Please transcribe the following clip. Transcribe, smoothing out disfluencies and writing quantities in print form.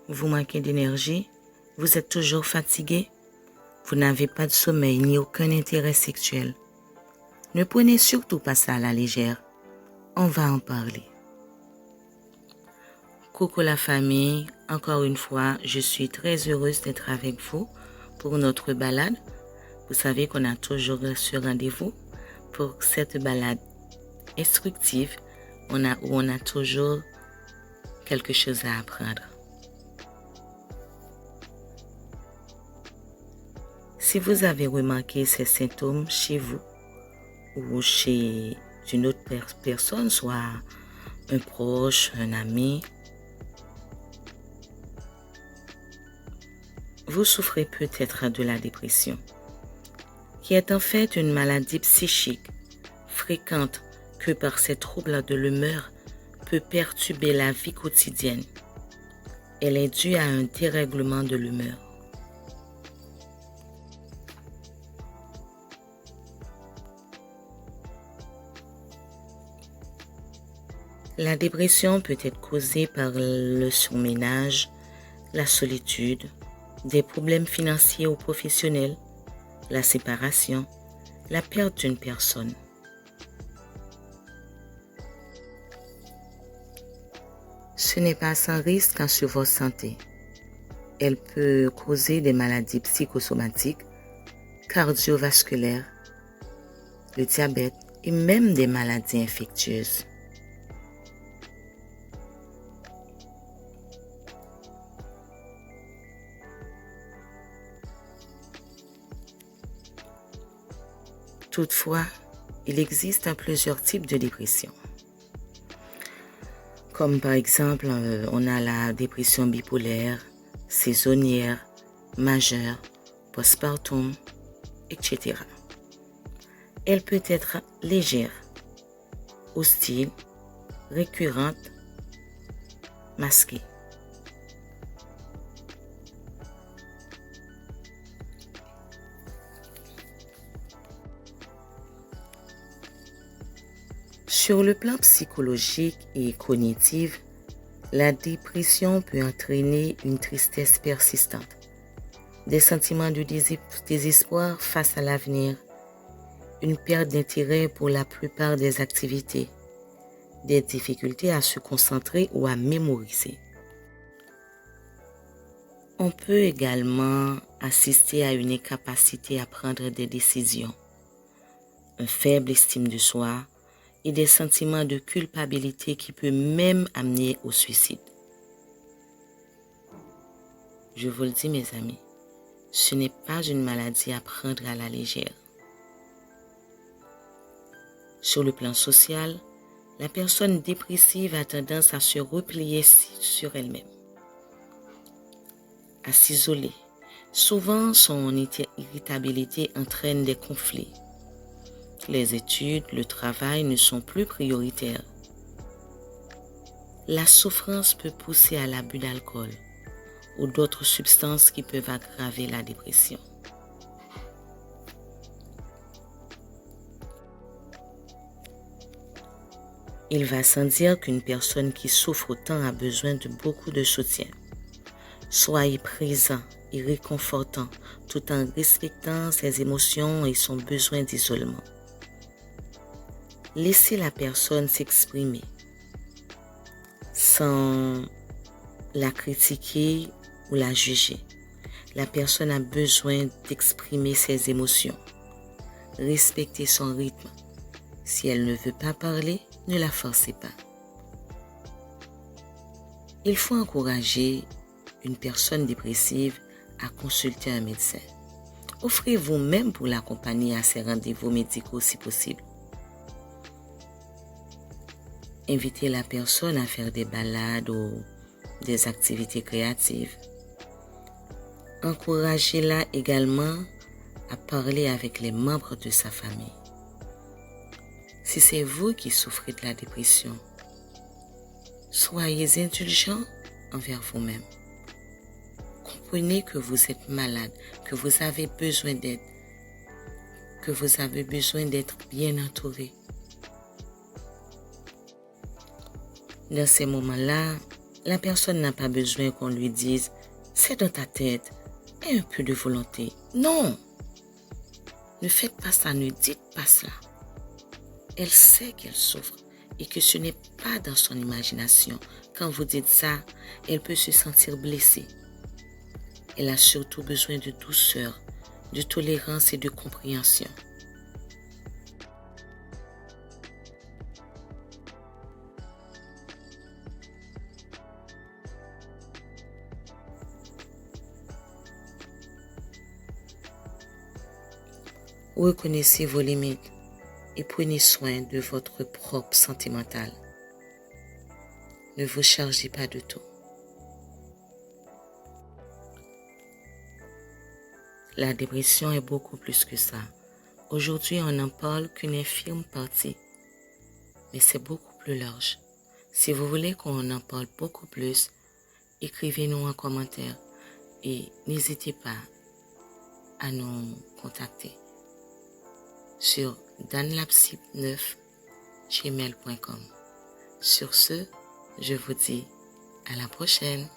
Vous manquez d'énergie? Vous êtes toujours fatigué? Vous n'avez pas de sommeil ni aucun intérêt sexuel? Ne prenez surtout pas ça à la légère. On va en parler. Coucou la famille, encore une fois, je suis très heureuse d'être avec vous pour notre balade. Vous savez qu'on a toujours ce rendez-vous pour cette balade instructive où on a toujours quelque chose à apprendre. Si vous avez remarqué ces symptômes chez vous ou chez une autre personne, soit un proche, un ami, vous souffrez peut-être de la dépression, qui est en fait une maladie psychique fréquente que par ces troubles de l'humeur peut perturber la vie quotidienne. Elle est due à un dérèglement de l'humeur. La dépression peut être causée par le surménage, la solitude, des problèmes financiers ou professionnels, la séparation, la perte d'une personne. Ce n'est pas sans risque sur votre santé. Elle peut causer des maladies psychosomatiques, cardiovasculaires, le diabète et même des maladies infectieuses. Toutefois, il existe plusieurs types de dépression. Comme par exemple, on a la dépression bipolaire, saisonnière, majeure, postpartum, etc. Elle peut être légère, hostile, récurrente, masquée. Sur le plan psychologique et cognitif, la dépression peut entraîner une tristesse persistante, des sentiments de désespoir face à l'avenir, une perte d'intérêt pour la plupart des activités, des difficultés à se concentrer ou à mémoriser. On peut également assister à une incapacité à prendre des décisions, une faible estime de soi, et des sentiments de culpabilité qui peuvent même amener au suicide. Je vous le dis mes amis, ce n'est pas une maladie à prendre à la légère. Sur le plan social, la personne dépressive a tendance à se replier sur elle-même, à s'isoler. Souvent, son irritabilité entraîne des conflits. Les études, le travail ne sont plus prioritaires. La souffrance peut pousser à l'abus d'alcool ou d'autres substances qui peuvent aggraver la dépression. Il va sans dire qu'une personne qui souffre autant a besoin de beaucoup de soutien. Soyez présent et réconfortant tout en respectant ses émotions et son besoin d'isolement. Laissez la personne s'exprimer sans la critiquer ou la juger. La personne a besoin d'exprimer ses émotions. Respectez son rythme. Si elle ne veut pas parler, ne la forcez pas. Il faut encourager une personne dépressive à consulter un médecin. Offrez-vous même pour l'accompagner à ses rendez-vous médicaux si possible. Invitez la personne à faire des balades ou des activités créatives. Encouragez-la également à parler avec les membres de sa famille. Si c'est vous qui souffrez de la dépression, soyez indulgents envers vous-même. Comprenez que vous êtes malade, que vous avez besoin d'aide, que vous avez besoin d'être bien entouré. Dans ces moments-là, La personne n'a pas besoin qu'on lui dise « c'est dans ta tête, aie un peu de volonté ». Non, ne faites pas ça, ne dites pas cela. Elle sait qu'elle souffre et que ce n'est pas dans son imagination. Quand vous dites ça, elle peut se sentir blessée. Elle a surtout besoin de douceur, de tolérance et de compréhension. Reconnaissez vos limites et prenez soin de votre propre santé mentale. Ne vous chargez pas de tout. La dépression est beaucoup plus que ça. Aujourd'hui, on n'en parle qu'une infime partie, mais c'est beaucoup plus large. Si vous voulez qu'on en parle beaucoup plus, écrivez-nous en commentaire et n'hésitez pas à nous contacter sur danlapsy9@gmail.com. Sur ce, je vous dis à la prochaine.